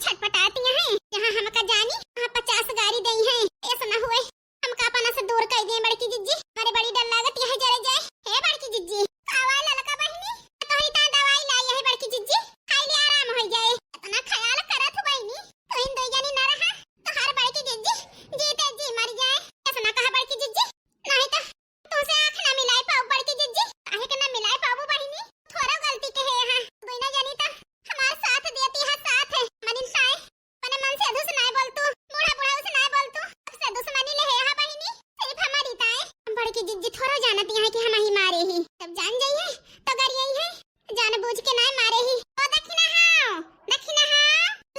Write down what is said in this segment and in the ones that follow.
छटपटाती हैं जहाँ हमका जानी वहाँ 50 गाड़ी दई हैं। ऐसा ना हुए हमका अपना से दूर कर दिए बड़की जिज्जी। मारे बड़ी डर लागत यही जरे जाए। हे बड़की जिज्जी आवा ललका बहिनी तोहरी ता दवाई लाई है बड़की जिज्जी खाई ले आराम हो जाए। इतना ख्याल करत हो बहिनी तो इन दो जनी ना रहा तो हर बड़की जिज्जी जीते जी मर जाए। ऐसा ना कहा बड़की जिज्जी नहीं तो तुमसे आंख ना मिलाई पाऊ बड़की जिज्जी। काहे के ना मिलाई पाऊ बहिनी थोड़ा गलती के है यहाँ दोई ना जानी ता हमार साथ देती है साथ है मनिन ताए मने मन से अधुस नहीं बोल तू बूढ़ा बूढ़ा उसे नहीं बोल तू से दुश्मनी ले है यहाँ बहिनी सिर्फ हमारी ताए। हम बड़की जिज्जी थोड़ा जानती है कि हम ही मारे ही तब जान जाई है तो कर यही है जानबूझ के नहीं मारे ही। ओ दक्षिणा हां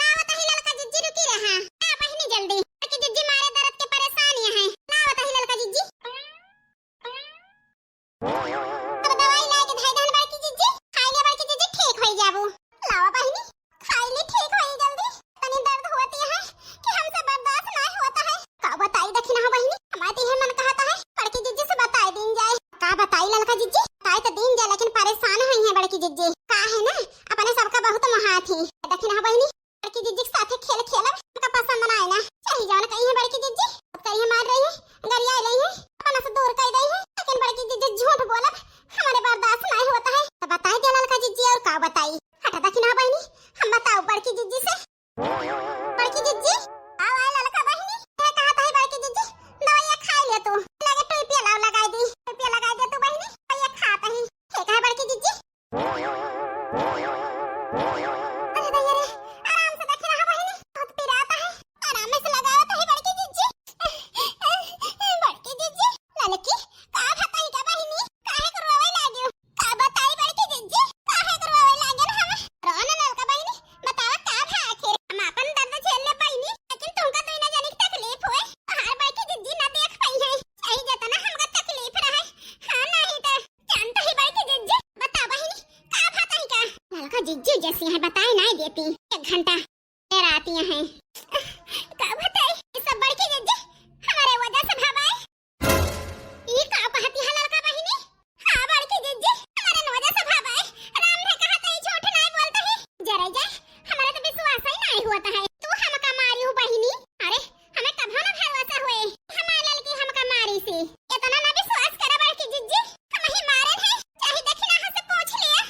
लावत ही ललका जिज्जी रुकी रहा आ बहिनी जल्दी बड़की जिज्जी मारे दर्द के परेशान है लावत ही ललका जिज्जी। अब दवाई लाके धाई धान बड़की जिज्जी खाई ले बड़की जिज्जी ठीक होई जाबू लावा बहिनी खाई ले ठीक होई जल्दी तनी दर्द होती है कि हमसे बर्दाश्त नहीं होता है। का बताई दक्षिणा हो बहिनी हमारी है मन कहता है बड़की जिज्जी से बताई दिन जाए। का बताई ललका जिज्जी बताई तो दिन जाए लेकिन परेशान है बड़की जिज्जी का है ना अपने सबका बहुत महा थी दक्षिणा हो बहिनी बड़की जिज्जी के साथ खेल खेलब का पसंद ना आए ना सही जान कही है बड़की जिज्जी करिए मार रही है गरिया रही है अपना से दूर कर रही है लेकिन बड़की जिज्जी झूठ बोलब हमारे बर्दाश्त नहीं होता है। तो बताई दे ललका जिज्जी और का बताई हटा दक्षिणा हो बहिनी हम बताओ बड़की जिज्जी से। बड़की जिज्जी आओ आए ललका बहिनी क्या कहा था बड़की जिज्जी दवाई खा ले तू लगे टोपिया लाव लगाई दी टोपिया लगाई दे तू बहिनी ये खाता ही ठीक है बड़की जिज्जी। अरे भैया रे आराम से दक्षिणा हो बहिनी बहुत पिराता है आराम से लगाओ तो ही बड़की जिज्जी। बड़की जिज्जी ललकी का बताई का बहिनी काहे करवावे लाग्यो का बताई बड़की जिज्जी काहे करवावे लागन हम रोना ललका बहिनी बतावा का भा आखिर हम अपन दर्द झेल ले बहिनी लेकिन तुमका तो ना जाने की तकलीफ होए हर बड़की जिज्जी ना देख पाई है सही जता ना हमका तकलीफ रहे हां नहीं तो जानता ही बड़की जिज्जी बता बहिनी का बताई का ललका जिज्जी जैसी है बताए नहीं देती 1 घंटा देर आती है का बताई ये सब बड़की जिज्जी हमारे वजह से भाबाए ई का कहती है ललका बहिनी हां बड़की जिज्जी हमारे वजह से भाबाए राम ने कहा था झूठ नहीं बोलता है जरा जा हमारा तो विश्वास ही नहीं होता है तू हमका मारी हो बहिनी। अरे हमें कब ना भरोसा हुए हमारे लड़की हमका मारी से इतना ना विश्वास करा बड़की जिज्जी हम ही मारे हैं चाहे दक्षिणा हाथ से पूछ लिया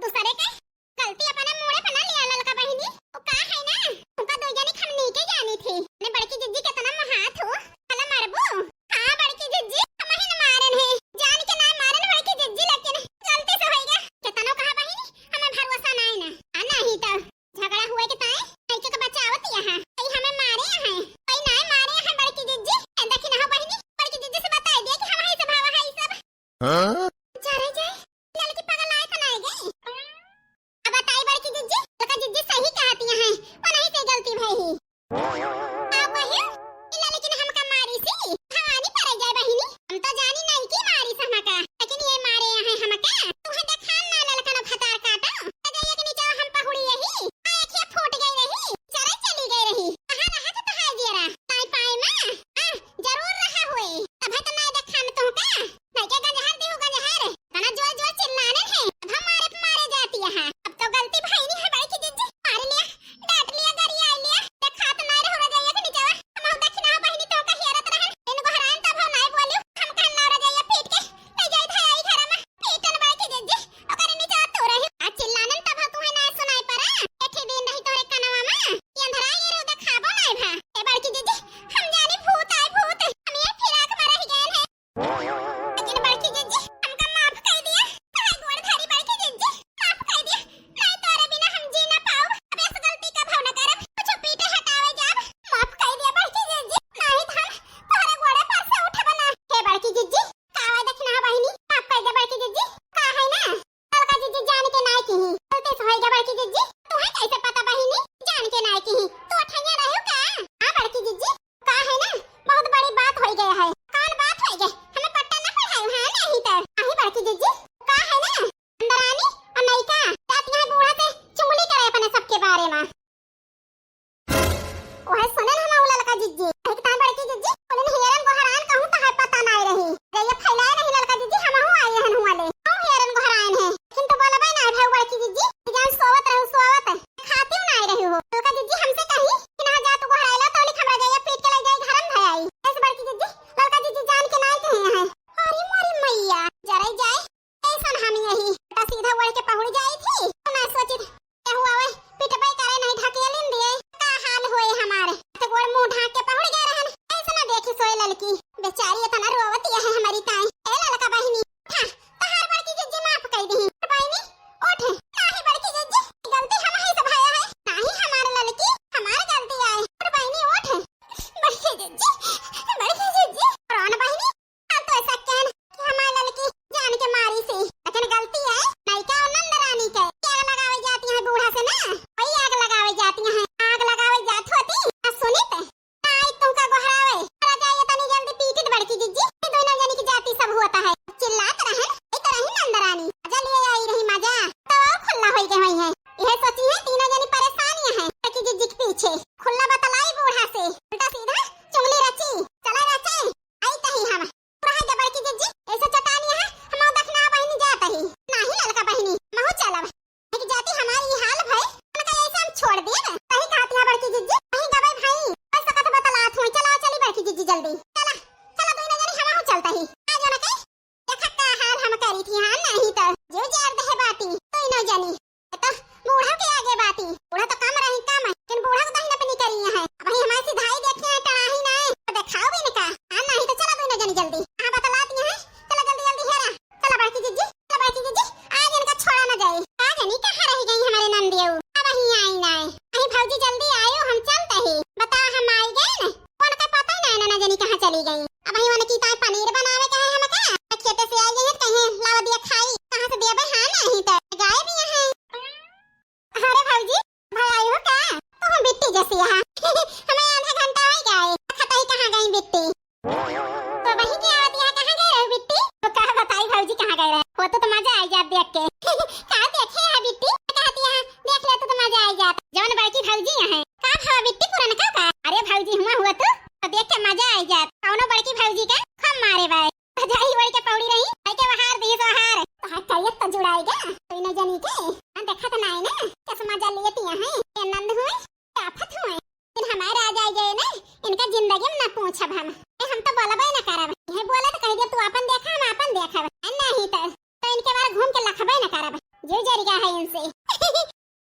दूसरे के गलती अपने मुंह पे ना लिया ललका बहिनी वो का है ना उनका दो जनी हम नहीं के जानी थी ने बड़की जिज्जी कितना महात हो हला मारबो हां बड़की जिज्जी हम ही ना मारन है जान के ना मारन बड़की जिज्जी लेकिन गलती से होएगा कितना कहा बहिनी हमें भरोसा नहीं ना नहीं तो झगड़ा हुए के ताए लड़के को बचावत यहां कहीं हमें मारे हैं कोई नहीं मारे हैं बड़की जिज्जी दक्षिणा हो बहिनी बड़की जिज्जी से बता दे कि हम ही से भावा है ई सब हां जरे जाए लड़की पागल आए तो नहीं गई। अब बताई बड़की जिज्जी लड़का जिज्जी सही कहती है वो नहीं से गलती भई अब वही इला लेकिन हमका मारी सी भवानी पर जाए बहिनी हम तो जानी नहीं की मारी से हमका लेकिन ये मारे हैं हमका तुहे देखा ना लड़का न फतार काटा जाइए के नीचे हम पहुड़ी रही आंखें फूट गई रही चरे चली गई रही कहां रहा तो हाय जरा ताई पाए में जरूर रहा हुए तब तो नहीं देखा में तुमका नहीं के गंजहर देहु गंजहर तना जोर जोर चिल्लाने हैं अब हमारे मारे जाती है अब तो गलती भाई नहीं है बड़की जिज्जी मार लिया डांट लिया गरिया लिया देखा तो नहीं रहो जाइए के नीचे हम दक्षिणा हो बहिनी तो का हेरत रहन इन को हरान तब हम नहीं बोलियो हम कहन ना रह जाइए पीट के ले जाई थाई घर में पीटन बड़की जिज्जी ओकर नीचे तो रही आ चिल्लानन तब तू है ना सुनाई पड़ा एठी दिन नहीं तोरे कनवा में ये अंधरा ये रो देखाबो नहीं भा ए बड़की जिज्जी हम जानी भूत आई भूत हम ये फिराक में रह गए हैं लेकिन बड़की जिज्जी हमका माफ कर दिया ताई गोड़ धारी बड़की जिज्जी माफ कर दिया नहीं तोरे बिना हम जी ना पाओ अब इस गलती का भाव न करब कुछ पीटे हटावे जाब माफ कर दिया बड़की जिज्जी नहीं हम तोरे गोड़े पर से उठब ना हे बड़की जिज्जी कावा दक्षिणा बहिनी माफ कर दे बड़की जिज्जी का है ना ललका जिज्जी जान के नहीं की गलती से होएगा बड़की जिज्जी तुम्हें कैसे पता बहिनी जान के नहीं की तू अठैया रहू का हां बड़की जिज्जी का है ना बहुत बड़ी बात हो गया है कौन बात हो गई हमें पट्टा ना पढ़ाई हां नहीं तो आही बड़की जिज्जी का है ना अंदर आनी और नहीं का रात यहाँ बूढ़ा से चुगली करे अपने सबके बारे में ओए सुनन हम ललका जिज्जी एक ता बड़की जिज्जी उन हेरन को हरान कहूं तो है पता नहीं रही ये फैलाए नहीं ललका जिज्जी हम हूं आए हन वाले हम हेरन को हरान है किंतु बोलबे नहीं भाई बड़की जिज्जी जान सोवत रहू सोवत खाती नहीं रही हो ललका जिज्जी हमसे पीछे खुला बतलाई बूढ़ा से उल्टा सीधा चुंगली रची चला रचे आई तही हम पूरा जबर की जिज्जी ऐसे चटानी है हम दखना बहिनी जात ही नाही ललका बहिनी महु चलब कि जाती हमारी हाल भाई उनका ऐसे हम छोड़ दिए ना सही कहती है बड़की जिज्जी नहीं गबे भाई बस कत बतलात हुई चला चली बड़की जिज्जी जल्दी चला चला दोई न जानी हम चलता ही आ जो न कई देखा का हाल हम करी थी हां नहीं तो जो जार दे बाती दोई न जानी तो बूढ़ा के आगे बाती बूढ़ा तो कम रही कम है लेकिन बूढ़ा को दही न पनी करी है भाई हमारी सिधाई देखे है टणाही ना तो दिखाओ भी न का हां नहीं तो चला दोई न जानी जल्दी हां बतला दी है चला जल्दी जल्दी हेरा चला बड़की जिज्जी आज इनका छोड़ा न जाए आ जानी कहां रह गई हमारे नंदियो अब ही आई ना अही भौजी जल्दी आयो हम चलते ही बता हम आई गए न कौन का पता ही ना जानी कहां चली गई अब ही वन की ता पनीर बनावे का है हम का खेते से आई गए कहीं लावा दिया खाई कहां से देबे हां नहीं तो गाय भी है अरे भौजी भाई आई हो का तो हम बिट्टी जैसी है हमें आधा घंटा हो गए खाता ही कहां गई बिट्टी तो वही की आती है कहां गए हो बिट्टी तो कहा बताई भौजी कहां गए वो तो मजा आई जात देख के कहां देखे है बिट्टी कहती है देख ले तो मजा आई जात जवन बड़की भौजी है का भाव बिट्टी पुरन का अरे भौजी हुआ तो देख के मजा आई जात कौनो बड़की भौजी का खम मारे भाई जाई वही के पौड़ी रही आई के वहार दी तो हार तो हाथ करियत तो जुड़ाएगा कोई न जानी के हम देखा तो नहीं ना कैसे मजा लेती है ये नंद हुए आफत हुए इन हमारे आ जाए गए ना इनका जिंदगी में ना पूछब हम तो बोलबे ना करब ये बोले तो कह दे तू अपन देखा हम अपन देखब नहीं तो इनके बारे घूम के लखबे ना करब जो जरिया है इनसे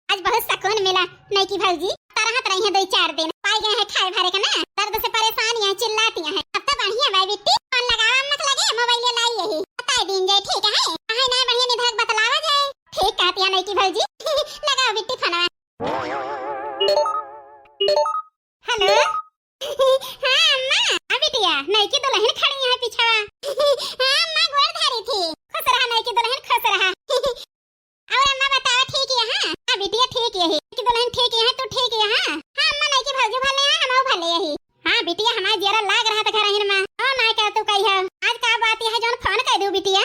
आज बहुत सुकून मिला नहीं की भौजी तरह रही है 2-4 दिन पाई गए हैं खाए भरे का ना दर्द से परेशान है चिल्लाती है अब तो बढ़िया भाई बिट्टी फोन लगावा मत लगे मोबाइल ले लाई यही बता दिन जाए ठीक है हां ना बढ़िया निधक बतलावा जाए ठीक कहती है नहीं की भौजी लगाओ बिट्टी फोन हेलो हां अम्मा आ बिटिया नहीं की दुल्हन खड़ी है पीछे हां अम्मा गोड़ धारी थी खुश रहा नहीं की दुल्हन खुश रहा और अम्मा बताओ ठीक है हां बिटिया ठीक है की दुल्हन ठीक है तू ठीक है हां अम्मा नहीं की भौजी भले है हम भले यही हां बिटिया हमारा जरा लाग रहा था घर हिन में ओ ना का तू कही है आज का बात है जोन फोन कर दू बिटिया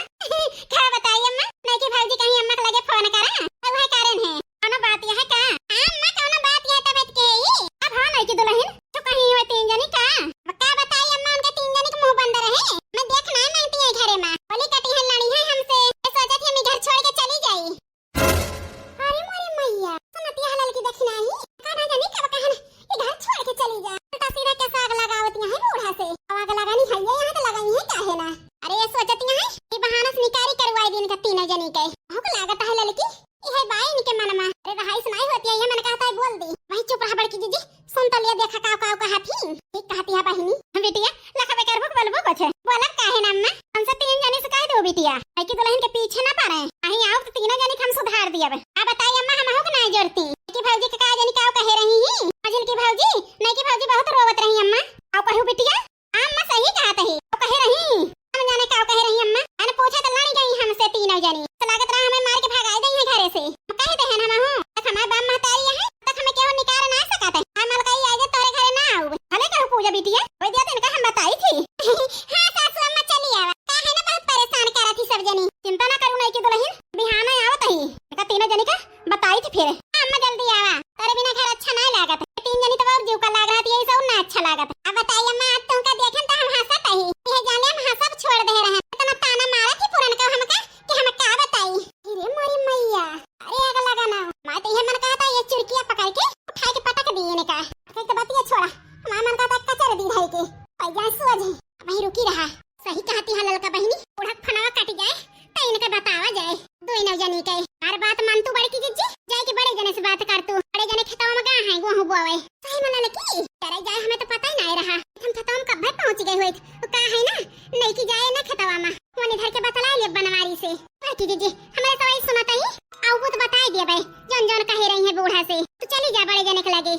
क्या बताइए अम्मा नहीं की भौजी कहीं अम्मा के लगे फोन करा वही कारण है कोनो बात है का अम्मा कोनो बात है तब के अब हो नहीं की दुल्हन तो कहीं हुए 3 जनी का बताइए अम्मा उनके 3 जनी के मुंह बंद रहे मैं देखना है मांगती है घरे में बोली कटी है लड़ी है हमसे सोचा थी हम घर छोड़ के चली जाई अरे मोरी मैया सुनती हलाल की देखना ही काना जानी कब कहन ये घर छोड़ के चली जा बेटा सीधा के साग लगावत है बूढ़ा से आग लगानी है यहां तो लगाई है काहे ना अरे ये सोचती है ये बहाना से निकारी करवाई दिन का 3 जनी के भूख लागत है लड़की ये बाई इनके मन में अरे रहाई सुनाई होती है ये मन कहता है बोल दी वही चुप रहा बड़की जीजी सुन तो लिया देखा काव कहती ठीक कहती है बहिनी बेटिया लखबे कर भूख बोलबो कुछ बोला काहे ना अम्मा हमसे 3 जनी से कह दो बेटिया आई की दुल्हन के पीछे ना पड़े अही आओ तो 3 जनी हम सुधार दिया अब बताइए अम्मा हम हो के नहीं जोड़ती की भौजी के का जनी काव कह रही है अजल की भौजी नहीं की भौजी बहुत रोवत रही अम्मा आओ कहू बेटिया अम्मा सही कहत है तो कह रही हम जाने काव कह रही अम्मा मैंने पूछा तो लड़ी गई हमसे 3 जनी तो लागत रहा हमें मार के भगाई दई है घरे से कह दे हम हो तक हमारे बाप महतारी है तक हमें क्यों निकाल ना सकत हम मलकाई आ जा तोरे घरे ना आऊ भले कहू पूजा बिटिया ओई दिया इनका हम बताई थी हां सासू अम्मा चली आवा काहे ना बहुत परेशान करा थी सब जनी चिंता ना करू नहीं की दुल्हन बिहाना आवत ही का 3 जनी का बताई थी फिर अम्मा जल्दी आवा तेरे बिना घर अच्छा ना लागत 3 जनी तो और जीव का लाग रहा थी ऐसा ना अच्छा लागत अब बताइए अम्मा आज तुमका देखें तो हम हंसत ही ये जाने हम हंसब छोड़ दे रहे इतना ताना मारा थी पुरन का हमका कि हम का बताई अरे मोरी मैया अरे आग लगा ना मैं तो ये मन कहता ये चिड़किया पकड़ के उठा के पटक दिए ने का एक तो बतिया छोड़ा मैं मन कहता कचर दी भाई के पैजा सोझे वही रुकी रहा सही कहती है ललका बहिनी उड़क फनावा कट जाए तो इनके बतावा जाए 2 जनी के हर बात मान तू बड़की जिज्जी जाए के बड़े जने से बात कर तू बड़े जने खेतवा में कहां है गोहू बोवे सही मन लकी करे जाए हमें तो पता ही नहीं रहा हम खेतवा में कब पहुंच गए होइत तो का है ना नहीं की जाए ना खेतवा में वो इधर के बतला ले बनवारी से बड़की जिज्जी हमें तो वही सुनाता ही आओ वो तो बता दिया भाई जन जन कह रही है बूढ़ा से तो चली जा बड़े जने के लगे